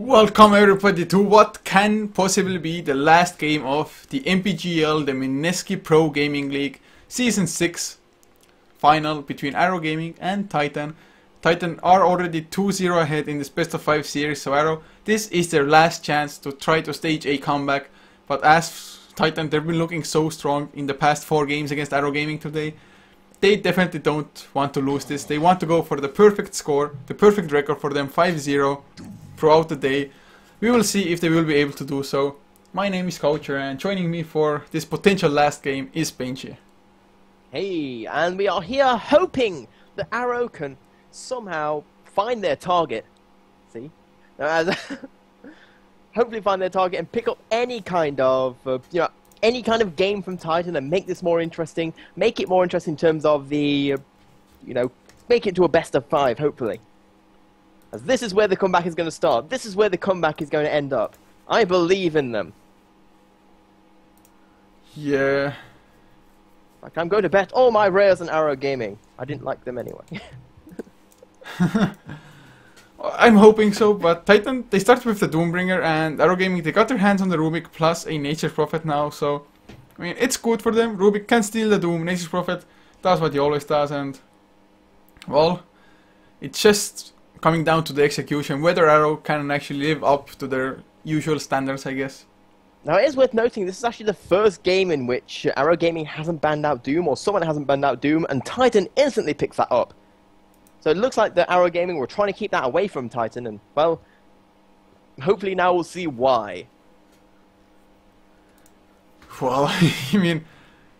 Welcome everybody to what can possibly be the last game of the Mpgl, the Mineski Pro Gaming League Season 6 final between Arrow Gaming and Titan. Titan are already 2-0 ahead in this best of 5 series, so Arrow, this is their last chance to try to stage a comeback. But as Titan, they've been looking so strong in the past 4 games against Arrow Gaming today. They definitely don't want to lose this. They want to go for the perfect score, the perfect record for them, 5-0 throughout the day. We will see if they will be able to do so. My name is Coucher, and joining me for this potential last game is Mpgl. Hey, and we are here hoping that Arrow can somehow find their target. See? Hopefully find their target and pick up any kind of, any kind of game from Titan and make this more interesting. Make it more interesting in terms of the, make it to a best of 5, hopefully. As this is where the comeback is going to start. This is where the comeback is going to end up. I believe in them. Yeah. Like, I'm going to bet all my rares on Arrow Gaming. I didn't like them anyway. I'm hoping so, but Titan, they started with the Doombringer, and Arrow Gaming, they got their hands on the Rubik plus a Nature's Prophet now, so I mean, it's good for them. Rubik can steal the Doom, Nature's Prophet does what he always does, and well, it's just coming down to the execution, whether Arrow can actually live up to their usual standards, I guess. Now, it is worth noting, this is actually the first game in which Arrow Gaming hasn't banned out Doom, or someone hasn't banned out Doom, and Titan instantly picks that up. So it looks like the Arrow Gaming were trying to keep that away from Titan, and, well, hopefully now we'll see why. Well, I mean,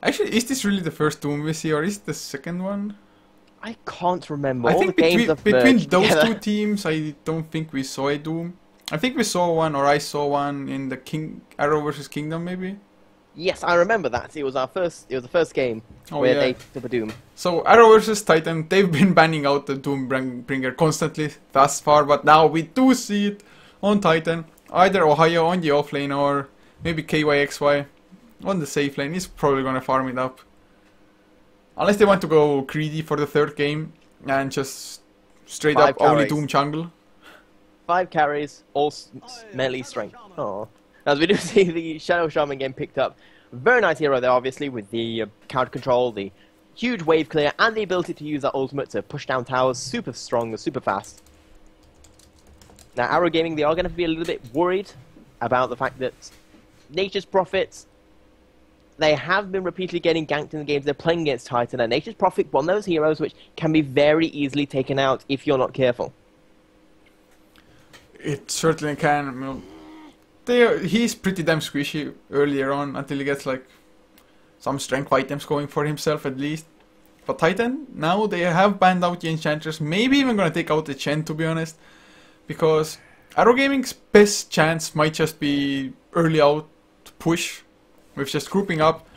actually, is this really the first Doom we see, or is it the second one? I can't remember. I All think the games between those together. two teams, I don't think we saw a Doom. I think we saw one, or I saw one in the Arrow versus Kingdom, maybe. Yes, I remember that. It was our first. It was the first game where they took a Doom. So Arrow versus Titan, they've been banning out the Doombringer constantly thus far, but now we do see it on Titan. Either Ohio on the off lane, or maybe KYXY on the safe lane. He's probably gonna farm it up. Unless they want to go greedy for the third game and just straight up only Doom jungle. 5 carries, all melee strength. Oh, as we do see the Shadow Shaman getting picked up. Very nice hero there, obviously, with the counter control, the huge wave clear, and the ability to use that ultimate to push down towers. Super strong, super fast. Now, Arrow Gaming, they are going to be a little bit worried about the fact that Nature's Prophet, they have been repeatedly getting ganked in the games they're playing against Titan, and Nature's Prophet, one of those heroes which can be very easily taken out if you're not careful. It certainly can. He's pretty damn squishy earlier on until he gets like some strength items going for himself at least. But Titan, now they have banned out the Enchantress, maybe even gonna take out the Chen, to be honest. Because Arrow Gaming's best chance might just be early out push, with just grouping up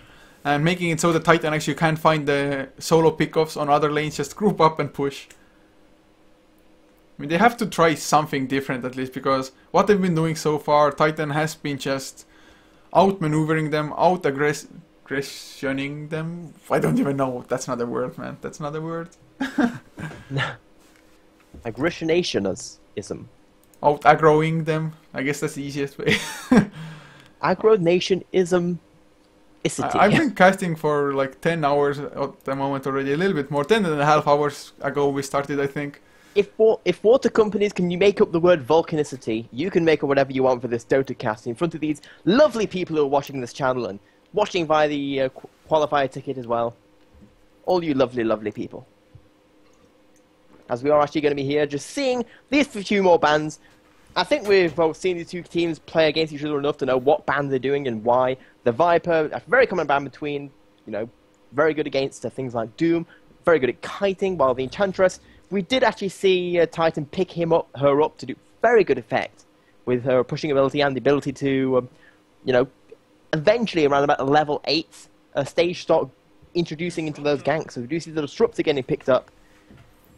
and making it so that Titan actually can't find the solo pickoffs on other lanes, just group up and push. I mean, they have to try something different at least, because what they've been doing so far, Titan has been just outmaneuvering them, out-aggressioning them. I don't even know. That's not a word, man. That's not a word. Aggressionationism. Out-aggroing them. I guess that's the easiest way. Aggro-nationism. I've been casting for like 10 hours at the moment already. A little bit more. 10.5 hours ago we started, I think. If water companies can you make up the word volcanicity, you can make up whatever you want for this Dota cast in front of these lovely people who are watching this channel and watching via the qualifier ticket as well. All you lovely, lovely people. As we are actually going to be here just seeing these few more bans. I think we've both seen these two teams play against each other enough to know what band they're doing and why. The Viper, a very common band between, very good against things like Doom, very good at kiting, while the Enchantress, we did actually see Titan pick her up to do very good effect with her pushing ability and the ability to, eventually around about level 8, stage start introducing into those ganks. So we do see the Disruptor getting picked up.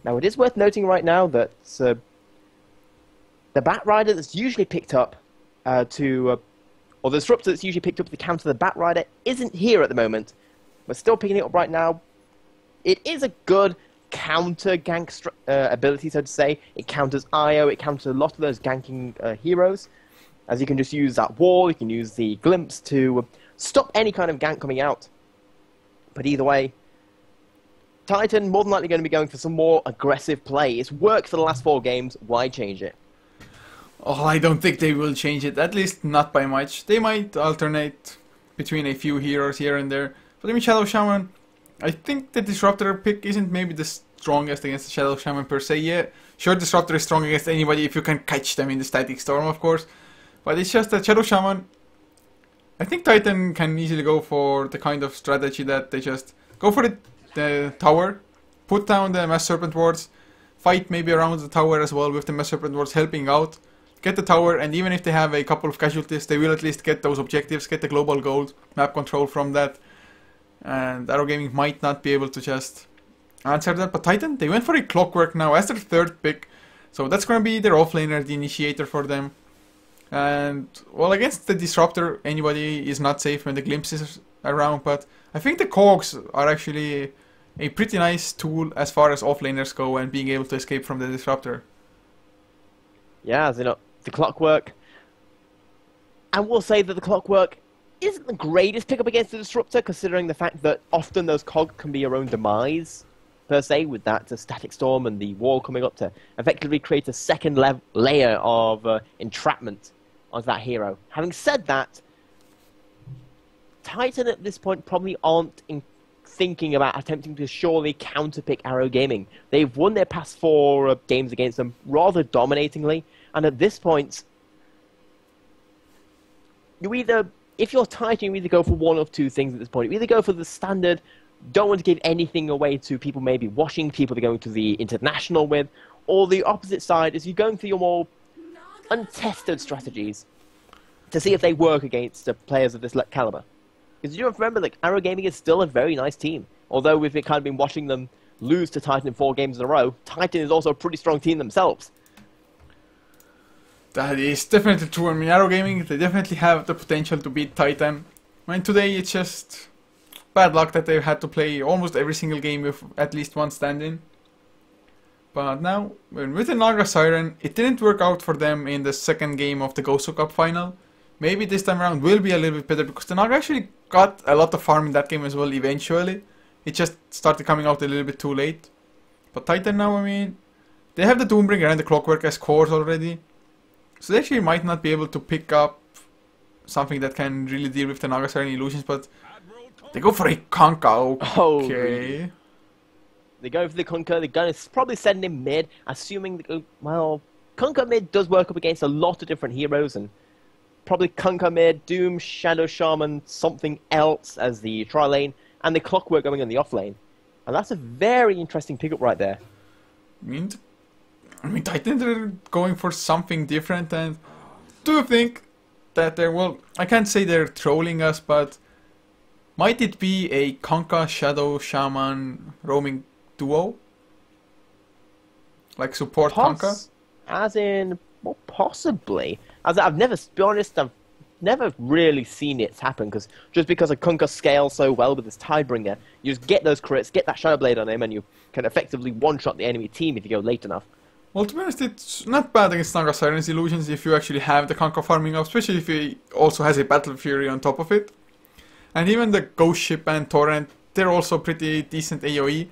Now it is worth noting right now that the Bat Rider that's usually picked up or the Disruptor that's usually picked up to counter the Bat Rider isn't here at the moment. We're still picking it up right now. It is a good counter gank ability, so to say. It counters IO, it counters a lot of those ganking heroes. As you can just use that wall, you can use the glimpse to stop any kind of gank coming out. But either way, Titan more than likely going to be going for some more aggressive play. It's worked for the last 4 games, why change it? Oh, I don't think they will change it, at least not by much. They might alternate between a few heroes here and there. But I mean, Shadow Shaman, I think the Disruptor pick isn't maybe the strongest against the Shadow Shaman per se. Yeah, sure, Disruptor is strong against anybody if you can catch them in the Static Storm, of course. But it's just that Shadow Shaman, I think Titan can easily go for the kind of strategy that they just go for the tower, put down the Mass Serpent Wards, fight maybe around the tower as well with the Mass Serpent Wards helping out, get the tower, and even if they have a couple of casualties, they will at least get those objectives, get the global gold, map control from that. And Arrow Gaming might not be able to just answer that, but Titan, they went for a Clockwork now as their 3rd pick, so that's going to be their offlaner, the initiator for them. And, well, against the Disruptor, anybody is not safe when the Glimpse is around, but I think the Cogs are actually a pretty nice tool as far as offlaners go and being able to escape from the Disruptor. Yeah, as you know, the Clockwork. And we'll say that the Clockwork isn't the greatest pickup against the Disruptor, considering the fact that often those cogs can be your own demise, per se, with that Static Storm and the wall coming up to effectively create a second layer of entrapment onto that hero. Having said that, Titan at this point probably aren't thinking about attempting to surely counterpick Arrow Gaming. They've won their past 4 games against them rather dominatingly, and at this point, if you're Titan, you either go for one of 2 things at this point. You either go for the standard, don't want to give anything away to people maybe watching, people they're going to the international with, or the opposite side is you're going for your more untested strategies to see if they work against players of this caliber. Because you don't remember, like, Arrow Gaming is still a very nice team. Although we've kind of been watching them lose to Titan in 4 games in a row, Titan is also a pretty strong team themselves. That is definitely true. I mean, Arrow Gaming, they definitely have the potential to beat Titan. I mean, today it's just bad luck that they've had to play almost every single game with at least one stand-in. But now, with the Naga Siren, it didn't work out for them in the 2nd game of the Gosu Cup final. Maybe this time around will be a little bit better, because the Naga actually got a lot of farm in that game as well eventually. It just started coming out a little bit too late. But Titan now, I mean, they have the Doombringer and the Clockwork as cores already. So they actually might not be able to pick up something that can really deal with the Naga Siren illusions, but they go for a Conka. Okay. They go for the Conka. They're going to probably send him mid, assuming well, Conka mid does work up against a lot of different heroes, and probably Conka mid, Doom, Shadow Shaman, something else as the tri lane, and the Clockwork going in the off lane. And that's a very interesting pickup right there. I mean, Titan are going for something different, and do you think that they're, well, I can't say they're trolling us, but might it be a Conka Shadow Shaman roaming duo? Like support Conka? As in, well, possibly. As I've never, to be honest, I've never really seen it happen, just because a Conka scales so well with this Tidebringer, you just get those crits, get that Shadow Blade on him, and you can effectively one-shot the enemy team if you go late enough. Well, to be honest, it's not bad against Naga Siren's illusions if you actually have the Conka farming up, especially if he also has a Battle Fury on top of it. And even the Ghost Ship and Torrent, they're also pretty decent AoE.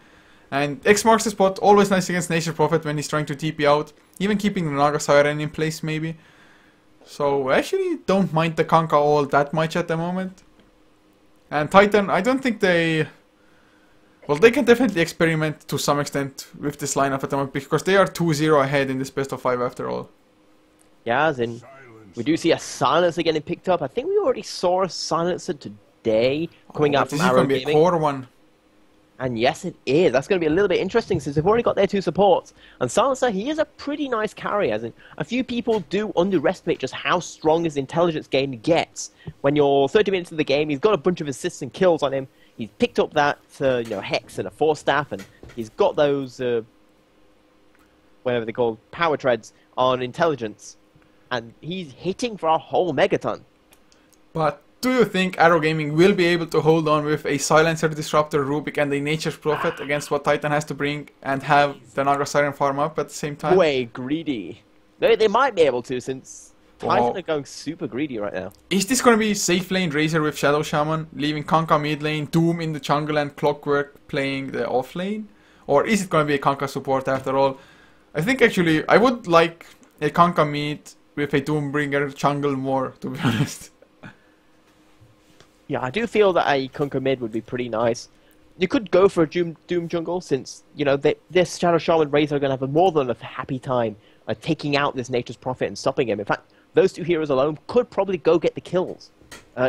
And X marks the spot, always nice against Nature Prophet when he's trying to TP out, even keeping the Naga Siren in place maybe. So I actually don't mind the Conka all that much at the moment. And Titan, I don't think they... Well, they can definitely experiment to some extent with this lineup at the moment, because they are 2-0 ahead in this best of 5 after all. Yeah, as in, we do see a Silencer getting picked up. I think we already saw a Silencer today coming out from Arrow Gaming. This is going to be a core one. And yes, it is. That's going to be a little bit interesting since they've already got their 2 supports. And Silencer, he is a pretty nice carry. As in, a few people do underestimate just how strong his intelligence gain gets. When you're 30 minutes into the game, he's got a bunch of assists and kills on him. He's picked up that Hex and a Force Staff, and he's got those, whatever they're called, Power Treads on intelligence. And he's hitting for a whole megaton. But do you think Arrow Gaming will be able to hold on with a Silencer, Disruptor, Rubik and a Nature's Prophet against what Titan has to bring and have the Naga Siren farm up at the same time? Way greedy. They might be able to, since Titan are going super greedy right now. Is this going to be safe lane Razor with Shadow Shaman, leaving Kanka mid lane, Doom in the jungle and Clockwork playing the off lane? Or is it going to be a Kanka support after all? I think actually I would like a Kanka mid with a Doombringer jungle more, to be honest. Yeah, I do feel that a Kunkka mid would be pretty nice. You could go for a Doom jungle, since, you know, this Shadow Shaman Razor are going to have a more than a happy time taking out this Nature's Prophet and stopping him. In fact, those two heroes alone could probably go get the kills,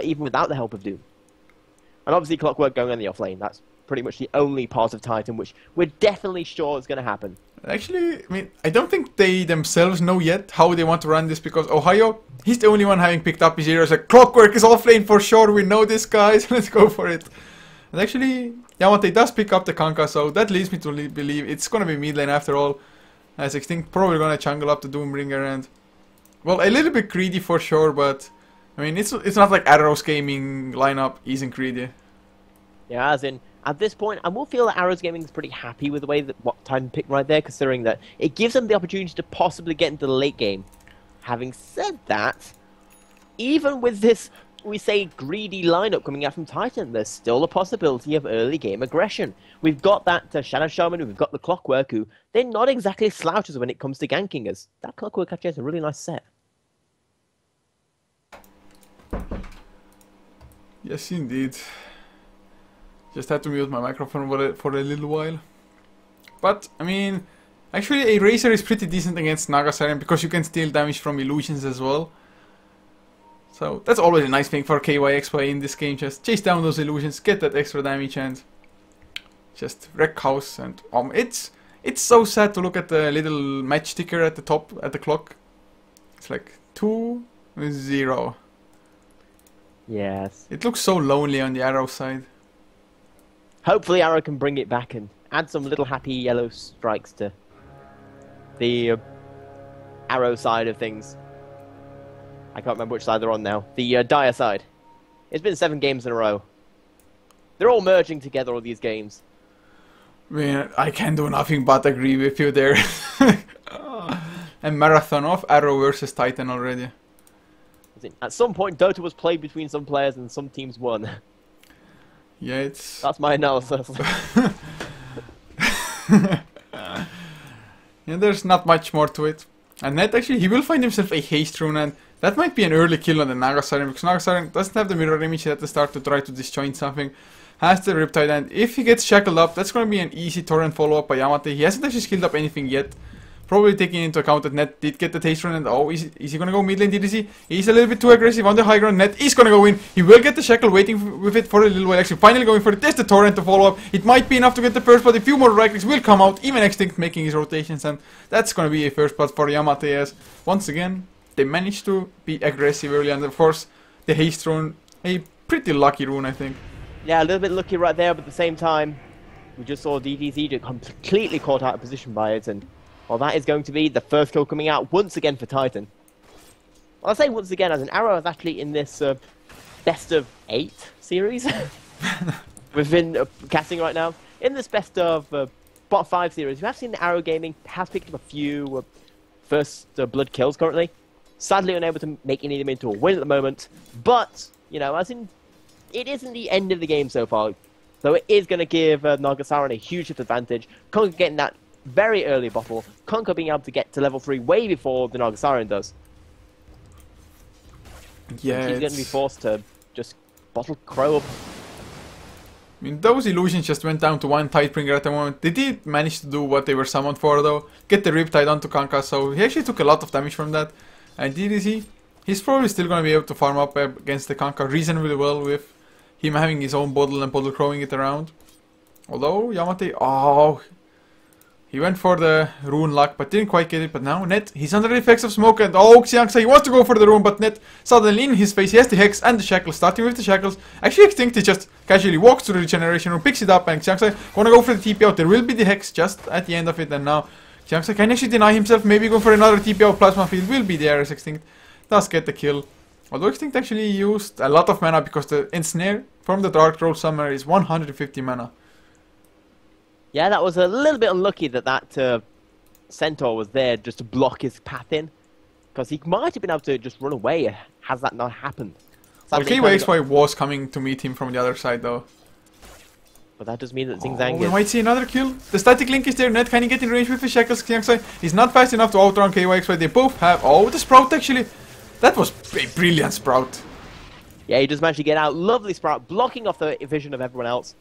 even without the help of Doom. And obviously Clockwork going on the offlane, that's pretty much the only part of Titan which we're definitely sure is going to happen. Actually, I mean, I don't think they themselves know yet how they want to run this, because Ohio, he's the only one having picked up his heroes. Like, Clockwork is offlane for sure, we know this, guys, let's go for it. And actually, Yamate does pick up the Kanka, so that leads me to believe it's gonna be mid lane after all. As Extinct probably gonna jungle up the Doombringer and... Well, a little bit greedy for sure, but... I mean, it's not like Arrow's gaming lineup isn't greedy. Yeah, as in, at this point, I will feel that Arrows Gaming is pretty happy with the way that what Titan picked right there, considering that it gives them the opportunity to possibly get into the late game. Having said that, even with this, we say, greedy lineup coming out from Titan, there's still a possibility of early game aggression. We've got that Shadow Shaman, we've got the Clockwork, who they're not exactly slouches when it comes to ganking us. That Clockwork actually has a really nice set. Yes, indeed. Just had to mute my microphone for a little while. But, I mean, actually a Razor is pretty decent against Naga Siren because you can steal damage from illusions as well. So, that's always a nice thing for KYXY in this game. Just chase down those illusions, get that extra damage and just wreck house. And it's so sad to look at the little match ticker at the top, at the clock. It's like 2-0. Yes. It looks so lonely on the Arrow side. Hopefully Arrow can bring it back and add some little happy yellow strikes to the Arrow side of things. I can't remember which side they're on now. The Dire side. It's been 7 games in a row. They're all merging together, all these games. I mean, I can do nothing but agree with you there. A marathon of Arrow versus Titan already. At some point, Dota was played between some players and some teams won. Yeah, it's... That's my analysis. Yeah, there's not much more to it. And Ned actually, he will find himself a haste rune, and that might be an early kill on the Naga Siren, because Naga Siren doesn't have the mirror image at the start to try to disjoint something. Has the Riptide, and if he gets shackled up, that's going to be an easy torrent follow-up by Yamate. He hasn't actually skilled up anything yet. Probably taking into account that Net did get the taste run, and oh, is he gonna go mid lane DDC? He's a little bit too aggressive on the high ground. Net is gonna go in. He will get the shackle, waiting with it for a little while. Actually, finally going for it. There's the torrent to follow up. It might be enough to get the first, but a few more right clicks will come out. Even Extinct making his rotations, and that's gonna be a first spot for Yamate. As once again, they managed to be aggressive early, and of course, the haste rune, a pretty lucky rune, I think. Yeah, a little bit lucky right there, but at the same time, we just saw DDZ get completely caught out of position by it, and well, that is going to be the first kill coming out once again for Titan. Well, I say once again, as an Arrow is actually in this best of 8 series we've been casting right now. In this best of bot 5 series, we have seen the Arrow Gaming has picked up a few first blood kills currently. Sadly unable to make any of them into a win at the moment, but, you know, as in, it isn't the end of the game so far. So it is going to give Naga Siren a huge advantage. Kunkka getting that very early bottle, Kunkka being able to get to level 3 way before the Naga Siren does. Yeah, he's going to be forced to just bottle Crow up. I mean, those illusions just went down to 1 Tidebringer at the moment. They did manage to do what they were summoned for though. Get the Riptide onto Kunkka, so he actually took a lot of damage from that. And DDC, he's probably still going to be able to farm up against the Kunkka reasonably well with him having his own bottle and bottle crowing it around. Although, Yamate, oh... He went for the rune luck, but didn't quite get it. But now Net, he's under the effects of smoke, and oh, Xiangsa, he wants to go for the rune, but Net suddenly in his face, he has the Hex and the Shackles, starting with the Shackles. Actually, Extinct, he just casually walks through the Regeneration Room, picks it up, and Xiangsa gonna go for the TP out. There will be the Hex just at the end of it, and now Xiangsa can actually deny himself, maybe go for another TP out. Plasma Field will be there as Extinct does get the kill. Although Extinct actually used a lot of mana because the Ensnare from the Dark Troll Summoner is 150 mana. Yeah, that was a little bit unlucky that Centaur was there just to block his path in. Because he might have been able to just run away. Has that not happened? Well, KYXY was coming to meet him from the other side though. But that does mean that Xing Zhang we might see another kill. The static link is there. Net can he get in range with the shackles? KYXY he's not fast enough to outrun KYXY. They both have. Oh, the Sprout actually. That was a brilliant Sprout. Yeah, he just managed to get out. Lovely Sprout, blocking off the vision of everyone else.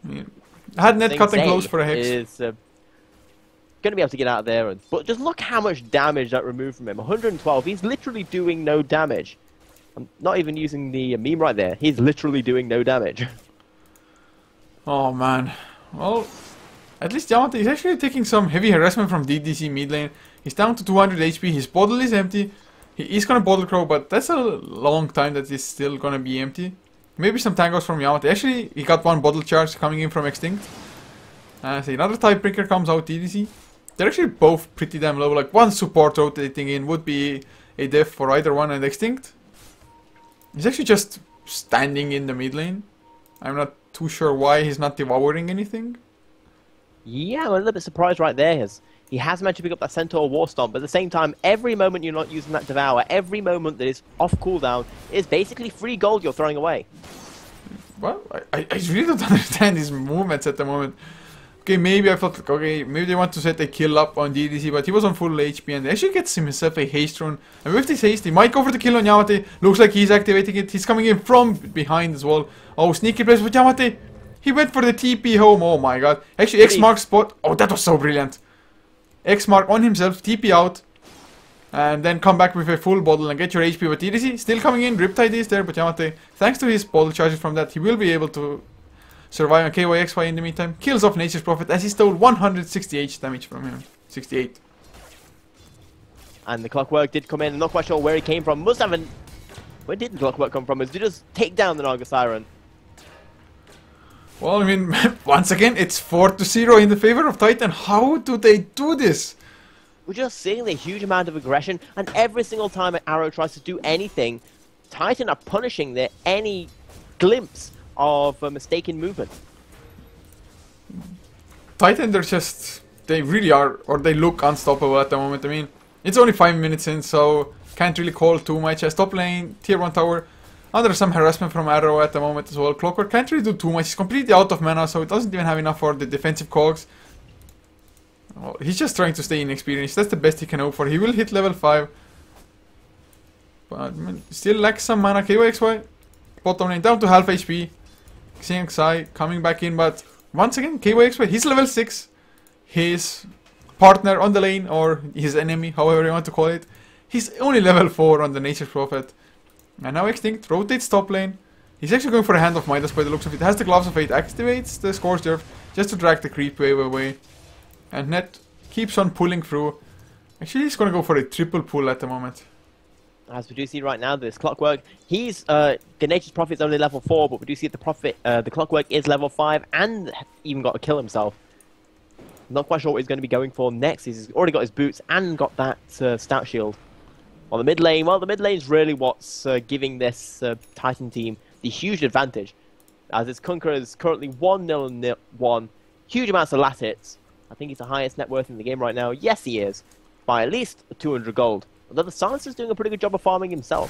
Yeah. Had Net cutting close for a Hex. Is going to be able to get out of there. But just look how much damage that removed from him. 112. He's literally doing no damage. I'm not even using the meme right there. He's literally doing no damage. Oh man. Well, at least Yamate is actually taking some heavy harassment from DDC mid lane. He's down to 200 HP. His bottle is empty. He is gonna bottle crow, but that's a long time that is still gonna be empty. Maybe some tangos from Yamate. Actually, he got one bottle charge coming in from Extinct. So another Tidebreaker comes out DDC. They're actually both pretty damn low. Like one support rotating in would be a death for either one, and Extinct. He's actually just standing in the mid lane. I'm not too sure why he's not devouring anything. Yeah, I'm a little bit surprised right there. He has managed to pick up that Centaur War Stomp, but at the same time, every moment you're not using that Devour, every moment that is off cooldown, is basically free gold you're throwing away. Well, I really don't understand his movements at the moment. Okay, maybe I thought, like, okay, maybe they want to set a kill up on DDC, but he was on full HP and actually gets himself a haste rune. And with this haste, he might go for the kill on Yamate. Looks like he's activating it. He's coming in from behind as well. Oh, sneaky place with Yamate. He went for the TP home. Oh my god. Actually, X mark spot. Oh, that was so brilliant. X mark on himself, TP out. And then come back with a full bottle and get your HP. But DDC still coming in. Riptide is there, but Yamate, thanks to his bottle charges from that, he will be able to survive on KYXY in the meantime. Kills off Nature's Prophet as he stole 168 damage from him. 68. And the Clockwork did come in. I'm not quite sure where he came from. Must have an... Where did the Clockwork come from? Did he just take down the Naga Siren? Well, I mean, once again, it's 4-0 in the favor of Titan. How do they do this? We're just seeing the huge amount of aggression, and every single time an Arrow tries to do anything, Titan are punishing their any glimpse of mistaken movement. Titan, they really are, or they look unstoppable at the moment. I mean, it's only 5 minutes in, so can't really call too much. As top lane, tier 1 tower, under some harassment from Arrow at the moment as well. Clockwork can't really do too much. He's completely out of mana, so it doesn't even have enough for the defensive cogs. Well, he's just trying to stay inexperienced. That's the best he can hope for. He will hit level 5. But I mean, still lacks some mana. KYXY, bottom lane down to half HP. Xiangxai coming back in, but once again, KYXY, he's level 6. His partner on the lane, or his enemy, however you want to call it, he's only level 4 on the Nature's Prophet. And now Extinct rotates top lane. He's actually going for a Hand of Midas by the looks of it. Has the Gloves of Fate, activates the Scorched Earth just to drag the creep wave away. And Net keeps on pulling through. Actually, he's going to go for a triple pull at the moment. As we do see right now, this Clockwork, he's the Nature's Prophet is only level 4, but we do see the Clockwork is level 5 and even got to kill himself. Not quite sure what he's going to be going for next. He's already got his boots and got that Stout Shield. On the mid lane, well, the mid lane is really what's giving this Titan team the huge advantage. As its Conqueror is currently 1-0-1, huge amounts of lat hits. I think he's the highest net worth in the game right now. Yes, he is, by at least 200 gold. Although the Silencer's doing a pretty good job of farming himself.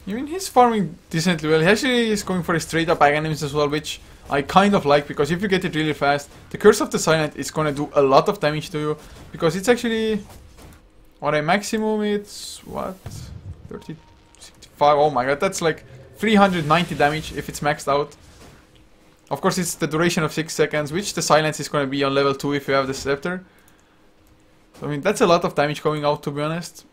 I mean, he's farming decently well. He actually is going for a straight up Aghanims as well, which I kind of like, because if you get it really fast, the Curse of the Silent is going to do a lot of damage to you, because it's actually... On a maximum, it's what? 30, 65. Oh my god, that's like 390 damage if it's maxed out. Of course, it's the duration of 6 seconds, which the silence is going to be on level 2 if you have the scepter. So, I mean, that's a lot of damage going out, to be honest.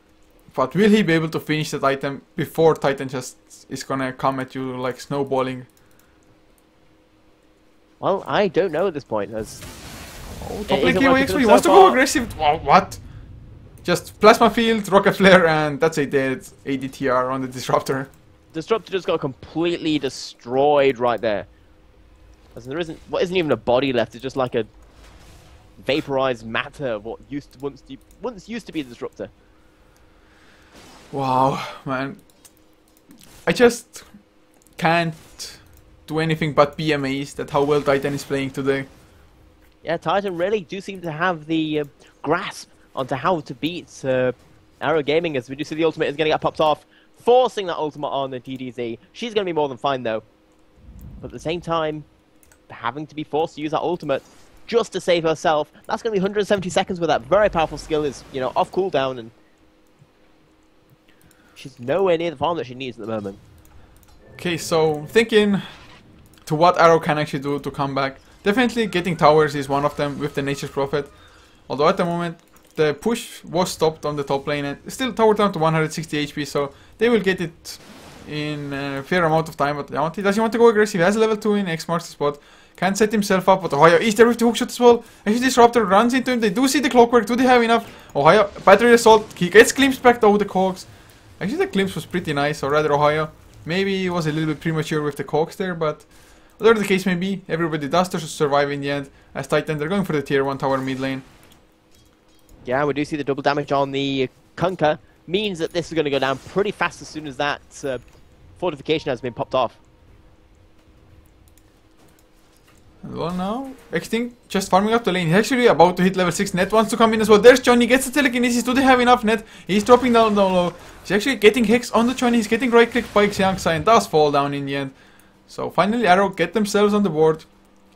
But will he be able to finish that item before Titan just is going to come at you like snowballing? Well, I don't know at this point. As oh, top lane KYXY, he wants to go aggressive. Oh, what? Just Plasma Field, Rocket Flare, and that's a dead ADTR on the Disruptor. Disruptor just got completely destroyed right there. As there isn't even a body left. It's just like a vaporized matter of what once used to be the Disruptor. Wow, man. I just can't do anything but be amazed at how well Titan is playing today. Yeah, Titan really do seem to have the grasp onto how to beat Arrow Gaming, as we do see the ultimate is going to get popped off, forcing that ultimate on the DDZ. She's going to be more than fine, though. But at the same time, having to be forced to use that ultimate just to save herself, that's going to be 170 seconds with that very powerful skill is, you know, off cooldown, and she's nowhere near the farm that she needs at the moment. Okay, so thinking to what Arrow can actually do to come back. Definitely getting towers is one of them with the Nature's Prophet. Although at the moment the push was stopped on the top lane and still tower down to 160 HP, so they will get it in a fair amount of time. But he doesn't want to go aggressive. He has a level 2 in X marks the spot. Can't set himself up, but Ohio is there with the hookshot as well. Actually Disruptor runs into him. They do see the clockwork. Do they have enough? Ohio, battery assault. He gets glimpsed back though, the cogs. Actually the glimpse was pretty nice, or rather Ohio. Maybe he was a little bit premature with the cogs there, but whatever the case may be, everybody does to survive in the end. As Titan, they're going for the tier 1 tower mid lane. Yeah, we do see the double damage on the Kunkka. Means that this is going to go down pretty fast as soon as that fortification has been popped off. Well, now, Extinct just farming up the lane. He's actually about to hit level 6. Net wants to come in as well. There's Johnny, gets the telekinesis. Do they have enough? Net, he's dropping down low. He's actually getting Hex on the Johnny. He's getting right clicked by Xiangsa and does fall down in the end. So finally Arrow get themselves on the board.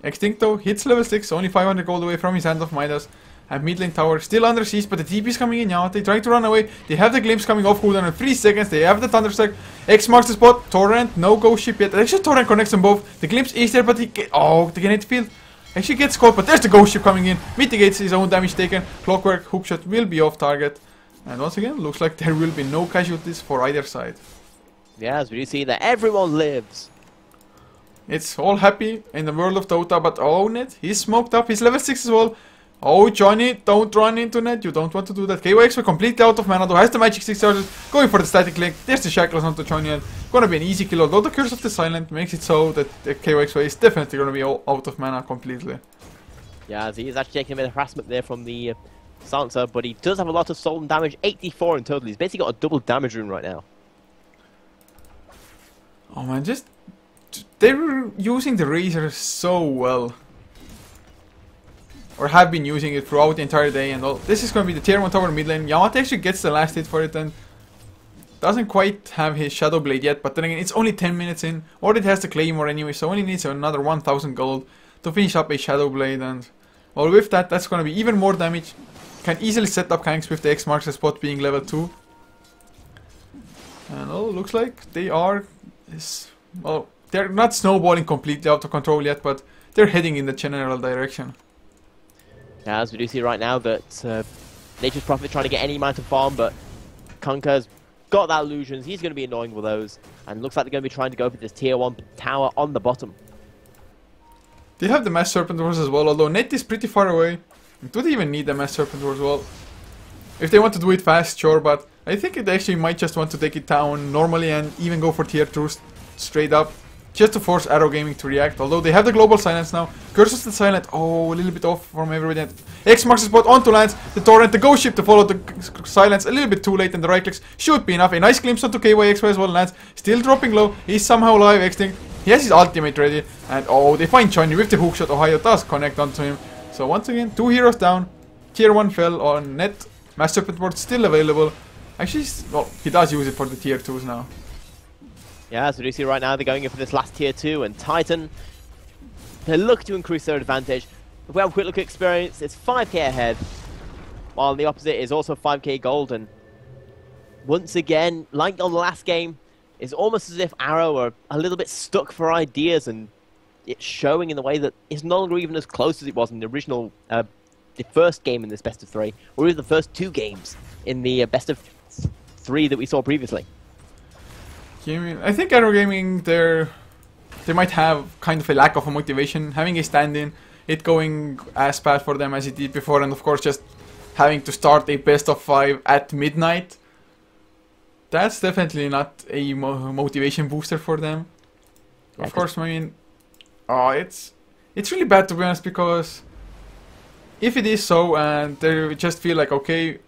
Extinct though hits level 6, only 500 gold away from his Hand of Midas. And mid lane tower still under siege, but the TP is coming in now. They try to run away. They have the glimpse coming off cooldown in 3 seconds. They have the Thunderstrike. X marks the spot. Torrent, no ghost ship yet. Actually Torrent connects them both. The glimpse is there, but he the kinetic field actually gets caught, but there's the ghost ship coming in. Mitigates his own damage taken. Clockwork hookshot will be off target. And once again, looks like there will be no casualties for either side. Yeah, as we do see that everyone lives. It's all happy in the world of Dota, but oh, Net, he's smoked up. He's level 6 as well. Oh, Johnny, don't run into Net. You don't want to do that. KYX were completely out of mana, though. Has the magic 6 charges. Going for the static link. There's the shackles onto Johnny. Gonna be an easy kill, although the Curse of the Silent makes it so that the KYX is definitely gonna be all out of mana completely. Yeah, as he is actually taking a bit of harassment there from the Silencer, but he does have a lot of stolen damage. 84 in total. He's basically got a double damage rune right now. Oh man, they're using the Razor so well. Or have been using it throughout the entire day and all. This is going to be the tier 1 tower mid lane. Yamate actually gets the last hit for it and doesn't quite have his Shadow Blade yet, but then again it's only 10 minutes in. Already has the Claymore anyway, so only needs another 1000 gold to finish up a Shadow Blade, and well, with that, that's going to be even more damage. Can easily set up Kanks with the X marks the spot being level 2. And oh, looks like they are, well, they're not snowballing completely out of control yet, but they're heading in the general direction. Yeah, as we do see right now that Nature's Prophet trying to get any amount of farm, but Kunkka's got that illusions. He's going to be annoying with those, and looks like they're going to be trying to go for this tier 1 tower on the bottom. They have the Mass Serpent Wars as well, although Net is pretty far away. Do they even need the Mass Serpent Wars? Well, if they want to do it fast, sure, but I think they actually might just want to take it down normally and even go for tier 2 straight up, just to force Arrow Gaming to react. Although they have the global silence now. Curses the silent. Oh, a little bit off from everybody. X marks the spot onto lands. The torrent, the ghost ship to follow the silence. A little bit too late, and the right clicks should be enough. A nice glimpse onto KYXY as well. Lands still dropping low. He's somehow alive. Extinct. He has his ultimate ready. And oh, they find Johnny with the hookshot. Ohio does connect onto him. So once again, 2 heroes down. Tier 1 fell on Net. Mass Serpent Ward still available. Actually, well, he does use it for the tier 2s now. Yeah, so we see right now they're going in for this last tier 2, and Titan, they look to increase their advantage. If we have a quick look at experience, it's 5k ahead, while the opposite is also 5k gold. And once again, like on the last game, it's almost as if Arrow are a little bit stuck for ideas, and it's showing in the way that it's no longer even as close as it was in the original, the first game in this best of 3, or even the first 2 games in the best of 3 that we saw previously. I think Arrow Gaming, they might have kind of a lack of a motivation, having a stand-in, it going as bad for them as it did before, and of course just having to start a best of 5 at midnight. That's definitely not a motivation booster for them. Of course, I mean, it's really bad to be honest, because if it is so and they just feel like, okay,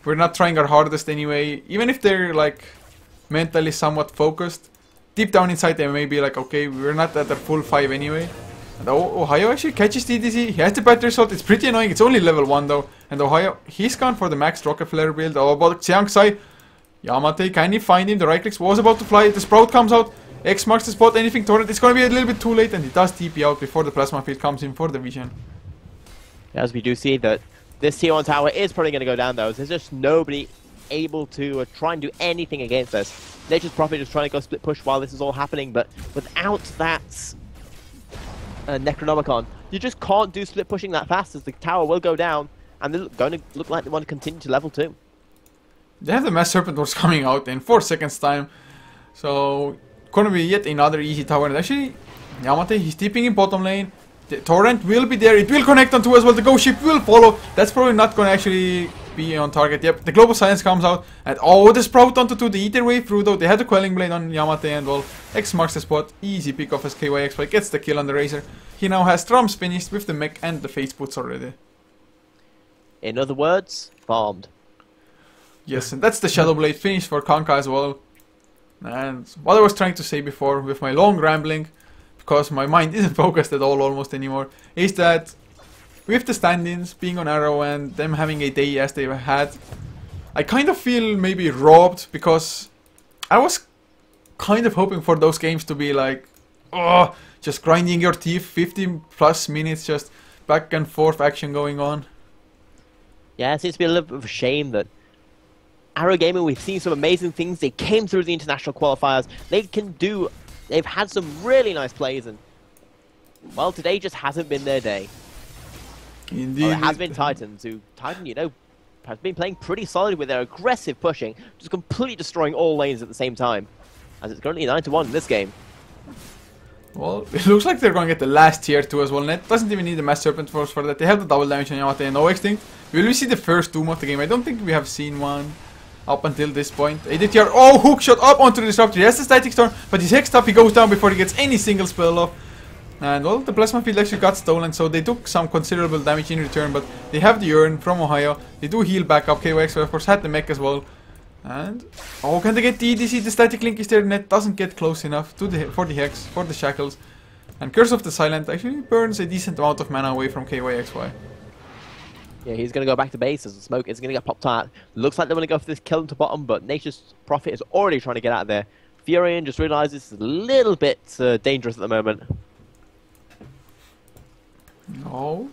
we're not trying our hardest anyway. Even if they're like mentally somewhat focused, deep down inside they may be like, okay, we're not at a full 5 anyway. And Ohio actually catches TDC. He has the battery assault. It's pretty annoying. It's only level 1 though. And Ohio, he's gone for the max rocket flare build. Oh, about Xiangsai. Yamate, can he find him? The right clicks was about to fly. The sprout comes out. X marks the spot. Anything torrent. It's going to be a little bit too late. And he does TP out before the plasma field comes in for the vision. As we do see that this tier 1 tower is probably going to go down though. There's just nobody able to try and do anything against this. Nature's Prophet is trying to go split push while this is all happening. But without that Necronomicon, you just can't do split pushing that fast, as the tower will go down. And they're going to look like they want to continue to level 2. They have the Mass Serpent Wars coming out in 4 seconds time. So, gonna be yet another easy tower. And actually, Yamate, he's tipping in bottom lane. The torrent will be there. It will connect on 2 as well. The ghost ship will follow. That's probably not gonna actually be on target. Yep, the Global Silence comes out. And oh, the Sprout onto 2. The Ether Wave through though. They had the Quelling Blade on Yamate. And well, X marks the spot. Easy pick off as KYXY gets the kill on the Razor. He now has Trumps finished with the mech and the Face Boots already. In other words, farmed. Yes, and that's the Shadow Blade finish for Kanka as well. And what I was trying to say before with my long rambling, because my mind isn't focused at all almost anymore, is that with the stand-ins being on Arrow and them having a day as they've had, I kind of feel maybe robbed, because I was kind of hoping for those games to be like, oh, just grinding your teeth, 15 plus minutes, just back and forth action going on. Yeah, it seems to be a little bit of a shame that Arrow Gaming, we've seen some amazing things. They came through the international qualifiers. They've had some really nice plays, and well, today just hasn't been their day. Indeed. Well, it has been Titans, Titan, you know, has been playing pretty solid with their aggressive pushing, just completely destroying all lanes at the same time. As it's currently 9-1 in this game. Well, it looks like they're going to get the last tier 2 as well. Net doesn't even need the Mass Serpent Force for that. They have the double damage on Yamate and no Extinct. Will we see the first Doom of the game? I don't think we have seen one up until this point. ADTR, oh, hook shot up onto the Disruptor. He has the Static Storm, but his Hex Top, he goes down before he gets any single spell off. And well, the Plasma Field actually got stolen, so they took some considerable damage in return, but they have the Urn from Ohio. They do heal back up. KYX, of course, had the mech as well. And oh, can they get the EDC? The Static Link is there. Net doesn't get close enough to for the Hex, for the Shackles. And Curse of the Silent actually burns a decent amount of mana away from KYXY. Yeah, he's going to go back to base as the smoke is going to get popped out. Looks like they're going to go for this kill him to bottom, but Nature's Prophet is already trying to get out of there. Furion just realizes it's a little bit dangerous at the moment. No.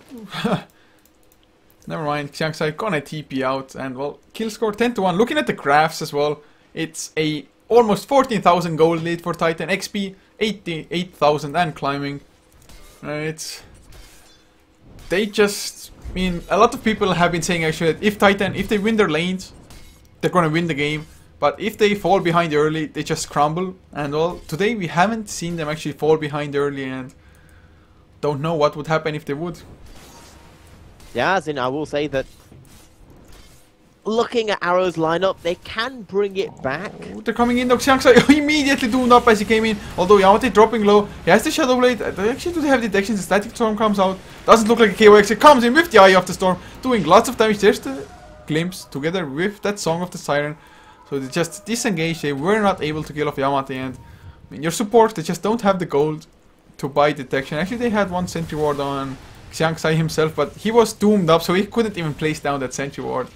Never mind. Xiangsai gonna TP out, and well, kill score 10-1. Looking at the graphs as well, it's a almost 14,000 gold lead for Titan. XP 88,000 and climbing. They just, I mean, a lot of people have been saying actually that if Titan, if they win their lanes, they're gonna win the game. But if they fall behind early, they just crumble. And well, today we haven't seen them actually fall behind early, and don't know what would happen if they would. Yeah, as in, I will say that looking at Arrow's lineup, they can bring it back. Oh, they're coming in though. Xiangsai immediately doomed up as he came in. Although Yamate dropping low. He has the Shadow Blade. They actually do have detection. The Static Storm comes out. Doesn't look like a KOX. It comes in with the Eye of the Storm, doing lots of damage. There's the glimpse together with that Song of the Siren. So they just disengaged. They were not able to kill off Yamate. And I mean, your support, they just don't have the gold to buy detection. Actually, they had one Sentry Ward on Xiangsai himself, but he was doomed up, so he couldn't even place down that Sentry Ward.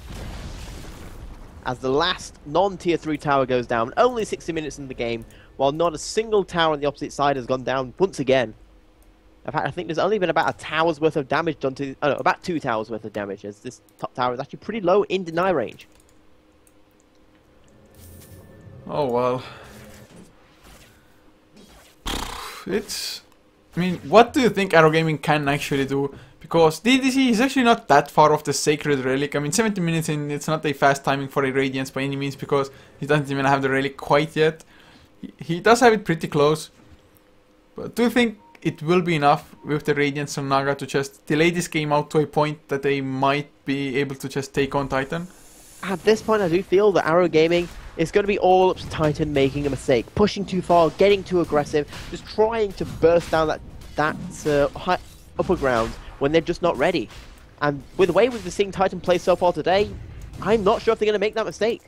As the last non-tier 3 tower goes down, only 60 minutes in the game, while not a single tower on the opposite side has gone down once again. In fact, I think there's only been about a tower's worth of damage done to... Oh no, about 2 towers worth of damage, as this top tower is actually pretty low in deny range. Oh well. It's... I mean, what do you think Arrow Gaming can actually do? Because DDC is actually not that far off the Sacred Relic. I mean, 70 minutes in, it's not a fast timing for a Radiance by any means, because he doesn't even have the Relic quite yet. He does have it pretty close. But do you think it will be enough with the Radiance on Naga to just delay this game out to a point that they might be able to just take on Titan? At this point, I do feel that Arrow Gaming is going to be all up to Titan making a mistake, pushing too far, getting too aggressive, just trying to burst down that high upper ground when they're just not ready. And with the way we've been seeing Titan play so far today, I'm not sure if they're going to make that mistake.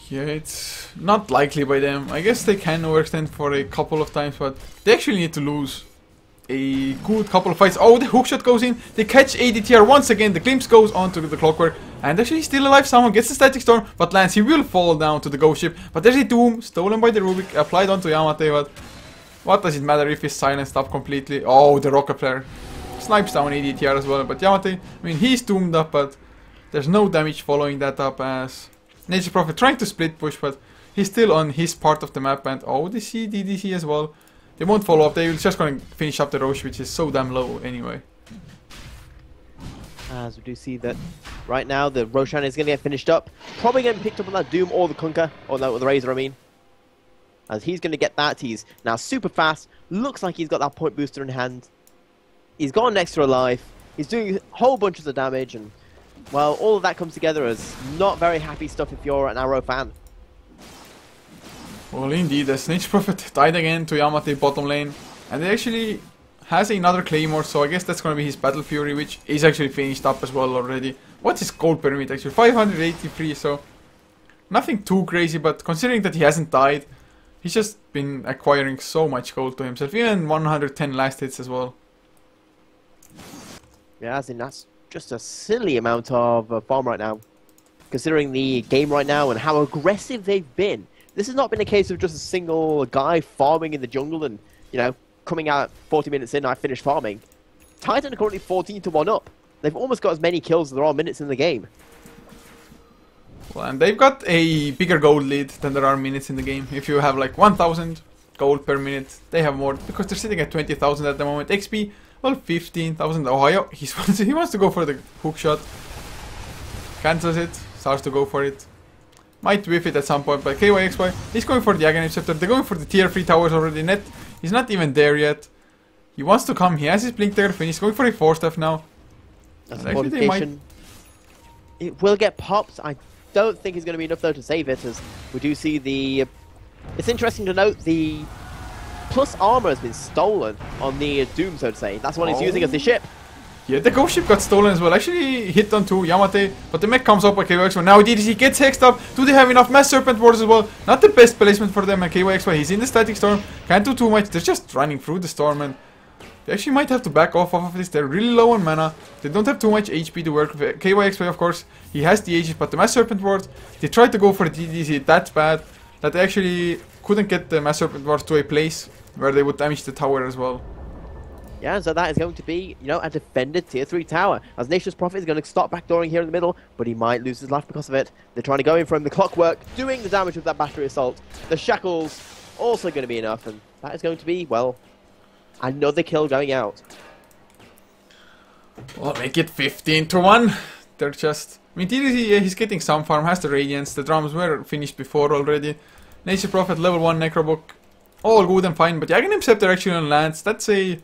Yeah, it's not likely by them. I guess they can overextend for a couple of times, but they actually need to lose a good couple of fights. Oh, the hookshot goes in. They catch ADTR once again. The glimpse goes onto the clockwork. And actually, he's still alive. Someone gets the static storm, but lands. He will fall down to the ghost ship. But there's a doom stolen by the Rubik, applied onto Yamate. But what does it matter if he's silenced up completely? Oh, the rocket player snipes down ADTR as well. But Yamate, I mean, he's doomed up, but there's no damage following that up as Nature's Prophet trying to split push, but he's still on his part of the map. And oh, they see DDC as well. They won't follow up. They're just going to finish up the Roche, which is so damn low anyway. As we do see that right now, the Roshan is going to get finished up. Probably getting picked up on that Doom or the Kunkka. Or no, the Razor, I mean. As he's going to get that. He's now super fast. Looks like he's got that point booster in hand. He's got an extra life. He's doing whole bunches of damage. And, well, all of that comes together as not very happy stuff if you're an Arrow fan. Well, indeed, as Nature's Prophet died again to Yamate bottom lane. And they actually has another Claymore, so I guess that's going to be his Battle Fury, which is actually finished up as well already. What's his gold pyramid actually? 583, so nothing too crazy, but considering that he hasn't died, he's just been acquiring so much gold to himself, even 110 last hits as well. Yeah, I think that's just a silly amount of farm right now, considering the game right now and how aggressive they've been. This has not been a case of just a single guy farming in the jungle and, you know, coming out 40 minutes in, I finished farming. Titan are currently 14 to 1 up. They've almost got as many kills as there are minutes in the game. Well, and they've got a bigger gold lead than there are minutes in the game. If you have like 1000 gold per minute, they have more because they're sitting at 20,000 at the moment. XP, well, 15,000. Ohio, he wants to go for the hook shot. Cancels it, starts to go for it. Might whiff it at some point, but KYXY, he's going for the Aghanim Scepter. They're going for the tier 3 towers already. Net, he's not even there yet. He wants to come. He has his Blink Dagger finished. He's going for a 4-staff now. That's a modification. It will get popped. I don't think it's going to be enough though to save it, as we do see the... It's interesting to note the plus armor has been stolen on the Doom, so to say. That's what he's using as the ship. Yeah, the ghost ship got stolen as well. Actually hit onto Yamate, but the mech comes up by KYXY. Now DDC gets hexed up. Do they have enough Mass Serpent Wards as well? Not the best placement for them, and KYXY, he's in the Static Storm. Can't do too much. They're just running through the storm, and they actually might have to back off of this. They're really low on mana. They don't have too much HP to work with. KYXY, of course, he has the Aegis, but the Mass Serpent Ward, they tried to go for the DDC. That's bad. That they actually couldn't get the Mass Serpent Ward to a place where they would damage the tower as well. Yeah, so that is going to be, you know, a defended tier 3 tower. As Nature's Prophet is going to start backdooring here in the middle, but he might lose his life because of it. They're trying to go in from the clockwork, doing the damage with that battery assault. The shackles also going to be enough, and that is going to be, well, another kill going out. Well, make it 15 to 1. They're just... I mean, TDC, yeah, he's getting some farm, has the Radiance. The drums were finished before already. Nature's Prophet, level 1 Necrobook. All good and fine, but the Aghanim Scepter actually on lands. That's a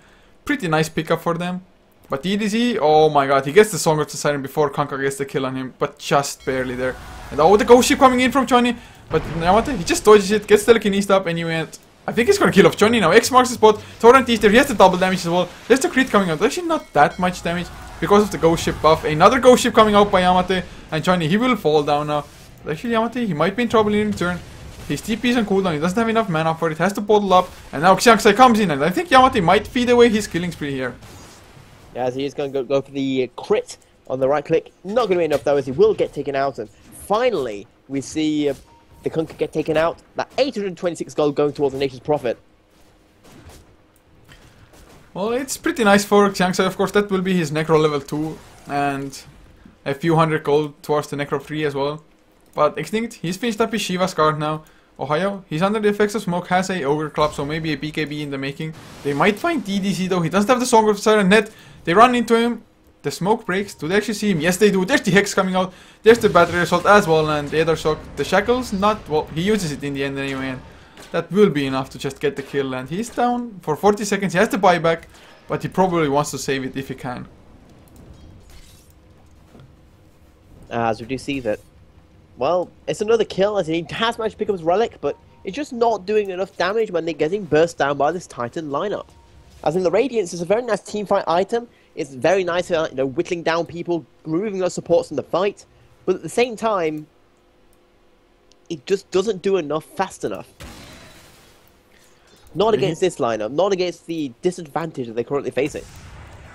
pretty nice pickup for them. But TDC, oh my god, he gets the Song of the Siren before Kunkka gets the kill on him, but just barely there. And oh, the ghost ship coming in from Johnny. But Yamate, he just dodges it, gets telekinesis up anyway. And I think he's gonna kill off Johnny now. X marks the spot. Torrent is there, he has the double damage as well. There's the crit coming out. Actually not that much damage because of the ghost ship buff. Another ghost ship coming out by Yamate. And Johnny, he will fall down now. But actually Yamate, he might be in trouble in return. His TP is on cooldown, he doesn't have enough mana for it, has to bottle up, and now Xiangsai comes in, and I think Yamate might feed away his killing spree here. Yeah, as he is going to go for the crit on the right click. Not going to be enough though, as he will get taken out, and finally we see the Kunkka get taken out. That 826 gold going towards the Nature's Prophet. Well, it's pretty nice for Xiangsai, of course. That will be his Necro level 2, and a few hundred gold towards the Necro 3 as well. But Extinct, he's finished up his Shiva's card now. Ohio, he's under the effects of smoke, has a Ogre Club, so maybe a BKB in the making. They might find DDC though, he doesn't have the Song of the Siren Net. They run into him, the smoke breaks. Do they actually see him? Yes they do. There's the Hex coming out, there's the Battery Assault as well, and the other shock. The Shackles, not, well, he uses it in the end anyway, and that will be enough to just get the kill. And he's down for 40 seconds, he has the buyback, but he probably wants to save it if he can. As we do see that, well, it's another kill as he has managed to pick up his relic, but it's just not doing enough damage when they're getting burst down by this Titan lineup. As in the Radiance is a very nice teamfight item, It's very nice, whittling down people, removing those supports from the fight, but at the same time, it just doesn't do enough fast enough. Not against this lineup, not against the disadvantage that they're currently facing.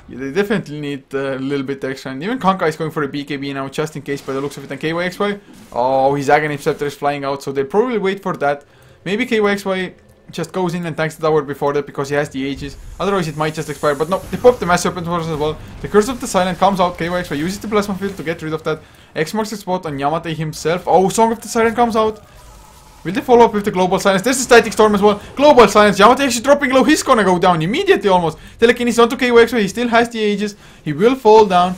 Yeah, they definitely need a little bit extra, and even Conka is going for a BKB now, just in case by the looks of it. And KYXY, oh, his Aghanim Scepter is flying out, so they'll probably wait for that. Maybe KYXY just goes in and tanks the tower before that because he has the Aegis. Otherwise it might just expire, but no, they pop the Mass Serpent Force as well. The Curse of the Silent comes out, KYXY uses the Plasma Field to get rid of that. X marks the spot on Yamate himself. Oh, Song of the Siren comes out. Will they follow up with the Global Silence? There's a Static Storm as well. Global Silence. Yamate actually dropping low. He's gonna go down immediately almost. Telekinesis onto KYXY. He still has the Aegis. He will fall down.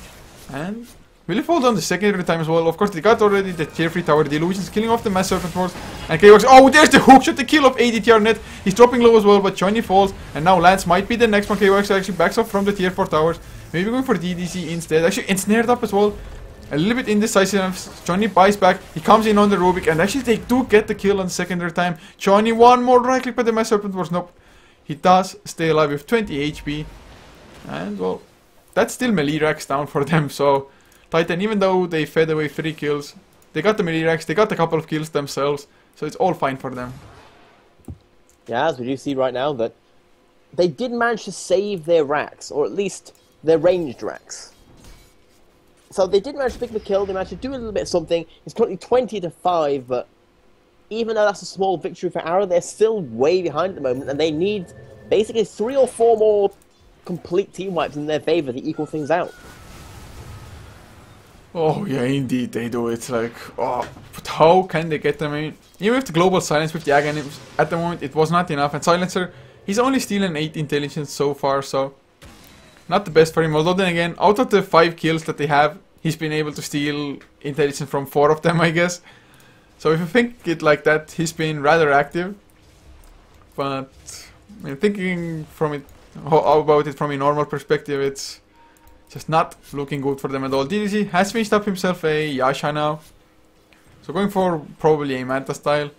And will he fall down the secondary time as well? Of course, they got already the tier 3 tower. The Illusions killing off the Mass Serpent Force. And KYXY. Oh, there's the hookshot. The kill of ADTR net. He's dropping low as well, but Johnny falls. And now Lance might be the next one. KYXY actually backs off from the tier 4 towers. Maybe going for DDC instead. Actually, ensnared up as well. A little bit indecisive. Johnny buys back. He comes in on the Rubik, and actually they do get the kill on the secondary time. Johnny one more right click, but the Mass Serpent Force. Nope. He does stay alive with 20 HP. And well, that's still melee racks down for them. So Titan, even though they fed away 3 kills, they got the melee racks, they got a couple of kills themselves. So it's all fine for them. Yeah, as we do see right now that they did manage to save their racks, or at least their ranged racks. So they did manage to pick the kill, they managed to do a little bit of something. It's currently 20-5, but even though that's a small victory for Arrow, they're still way behind at the moment, and they need basically 3 or 4 more complete team wipes in their favor to equal things out. Oh yeah, indeed they do. It's like, oh, but how can they get them in? Even with the Global Silence with the Aghanims, at the moment it was not enough. And Silencer, he's only stealing 8 intelligence so far, so not the best for him. Although then again, out of the 5 kills that they have, he's been able to steal intelligence from 4 of them, I guess. So if you think it like that, he's been rather active. But I mean, thinking from it, about it from a normal perspective, it's just not looking good for them at all. DDC has finished up himself a Yasha now. So going for probably a Manta style.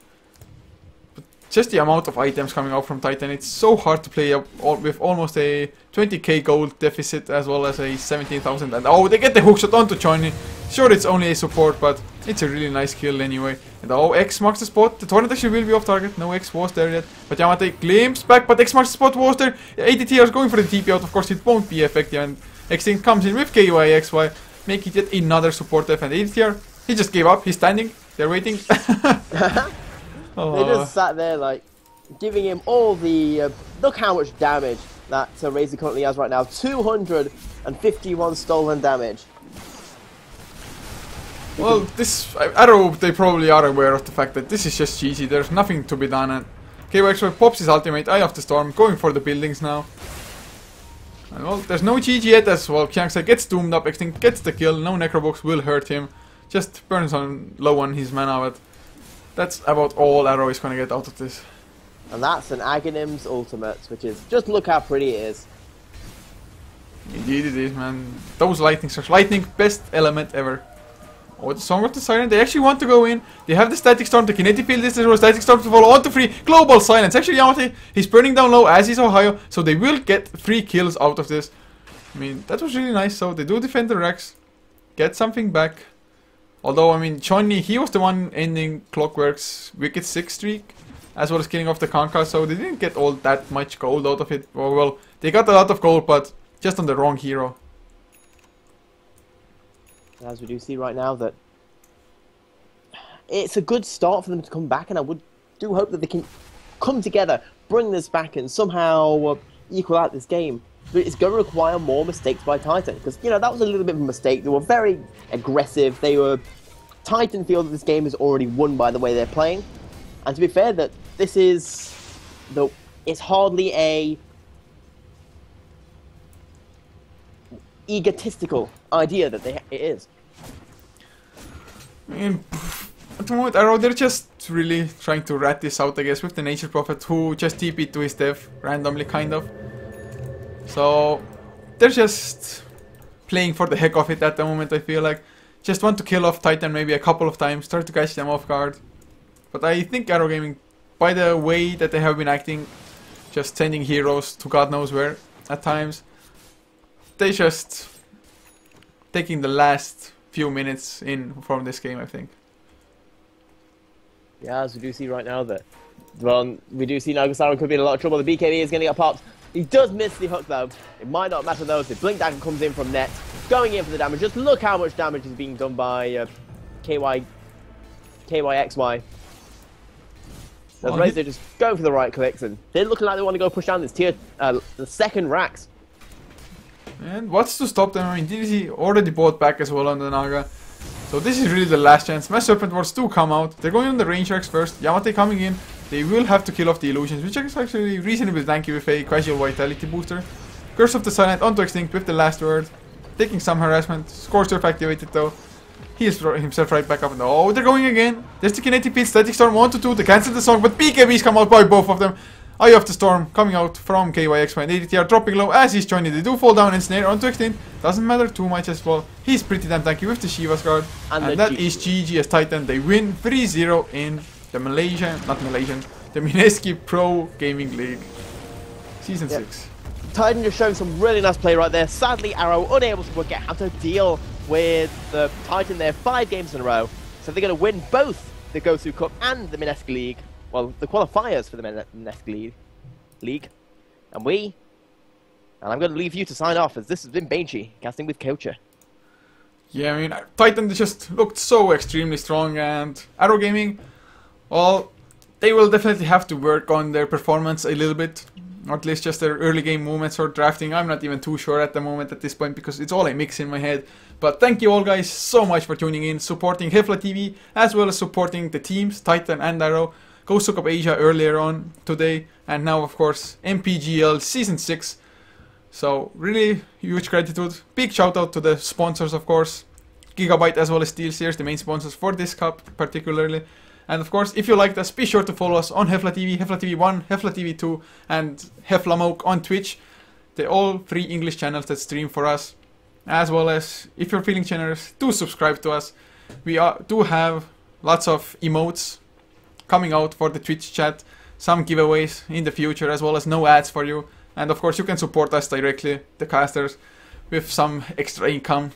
But just the amount of items coming out from Titan, it's so hard to play up with almost a 20k gold deficit as well as a 17,000. And oh, they get the hookshot onto Johnny. Sure, it's only a support, but it's a really nice kill anyway. And oh, X marks the spot. The tornado actually will be off target. No X was there yet. But Yamate glimpse back, but X marks the spot was there. ADTR is going for the TP out. Of course, it won't be effective. And X-Thing comes in with KYXY, making it yet another support F. And ADTR, he just gave up. He's standing. They're waiting. Oh. They just sat there, like, giving him all the... look how much damage that Razor currently has right now. 251 stolen damage. Well, this Arrow, they probably are aware of the fact that this is just GG. There's nothing to be done. And KYXY pops his ultimate, Eye of the Storm, going for the buildings now. And well, there's no GG yet as well. Kiangsa gets doomed up, X-Thing gets the kill. No Necrobox will hurt him. Just burns on low on his mana, but that's about all Arrow is going to get out of this. And that's an Aghanim's ultimate, which is, just look how pretty it is. Indeed it is, man. Those lightning stars. Lightning, best element ever. Oh, the Song of the Siren. They actually want to go in. They have the Static Storm. The Kinetic Field is there. Static Storm to follow on to 3. Global Silence. Actually, Yamate, he's burning down low as is Ohio. So they will get 3 kills out of this. I mean, that was really nice. So they do defend the Rex. Get something back. Although, I mean, Johnny, he was the one ending Clockwork's Wicked 6 streak. As well as killing off the Conquer. So they didn't get all that much gold out of it. Oh, well, they got a lot of gold, but just on the wrong hero. As we do see right now that it's a good start for them to come back, and I do hope that they can come together, bring this back, and somehow equal out this game. But it's going to require more mistakes by Titan, because, you know, that was a little bit of a mistake. They were very aggressive. Titan feel that this game is already won by the way they're playing. And to be fair, that this is it's hardly a egotistical idea that it is. I mean, at the moment, Arrow, they're just really trying to rat this out, I guess, with the Nature Prophet, who just TP'd to his death randomly, kind of. So they're just playing for the heck of it at the moment, I feel like. Just want to kill off Titan maybe a couple of times, try to catch them off guard. But I think Arrow Gaming, by the way that they have been acting, just sending heroes to God knows where at times, they just taking the last few minutes in from this game, I think. Yeah, as we do see right now that, well, we do see Nagasaro could be in a lot of trouble. The BKB is going to get popped. He does miss the hook though. It might not matter though. The Blink Dagger comes in from net, going in for the damage. Just look how much damage is being done by KYXY. As Razor just go for the right clicks, and they're looking like they want to go push down this tier, the second racks. And what's to stop them? I mean, DDC already bought back as well on the Naga. So this is really the last chance. Mass Serpent Wards do come out. They're going on the range racks first. Yamate coming in. They will have to kill off the illusions, which is actually reasonably tanky with a casual vitality booster. Curse of the Silent onto Extinct with the last word. Taking some harassment. Scorch Surf activated though. Heals himself right back up. And oh, they're going again. There's the Kinetic Pit, Static Storm 1 to 2. They cancel the song, but BKBs come out by both of them. Eye of the Storm coming out from KYXY and ADTR dropping low as he's joining. They do fall down and snare onto Extinct. Doesn't matter too much as well. He's pretty damn tanky with the Shiva's Guard. And that is GG as Titan. They win 3-0 in the the Mineski Pro Gaming League Season 6. Titan just showing some really nice play right there. Sadly, Arrow unable to work out how to deal with the Titan there 5 games in a row. So they're going to win both the Gosu Cup and the Mineski League. Well, the qualifiers for the Mineski League. And I'm going to leave you to sign off, as this has been Banshee, casting with Culture. Yeah, I mean, Titan just looked so extremely strong, and Arrow Gaming, well, they will definitely have to work on their performance a little bit. Or at least just their early game movements or drafting. I'm not even too sure at the moment at this point, because it's all a mix in my head. But thank you all guys so much for tuning in, supporting Heflatv, as well as supporting the teams, Titan and Arrow. Gosu Cup Asia earlier on today, and now of course Mpgl Season 6. So really huge gratitude. Big shout out to the sponsors, of course. Gigabyte as well as SteelSeries, the main sponsors for this cup particularly. And of course, if you liked us, be sure to follow us on Heflatv, Heflatv1, Heflatv2 and Heflamoke on Twitch. They're all 3 English channels that stream for us. As well as, if you're feeling generous, do subscribe to us. We do have lots of emotes coming out for the Twitch chat, some giveaways in the future, as well as no ads for you. And of course you can support us directly, the casters, with some extra income.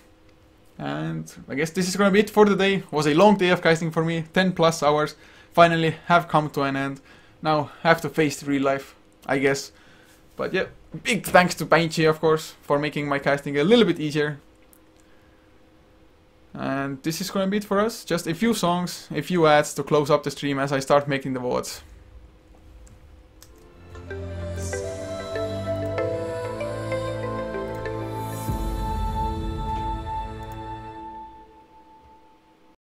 And I guess this is gonna be it for the day. It was a long day of casting for me, 10+ hours. Finally have come to an end. Now I have to face real life, I guess. But yeah, big thanks to Banshee, of course, for making my casting a little bit easier. And this is gonna be it for us. Just a few songs, a few ads to close up the stream as I start making the VODs.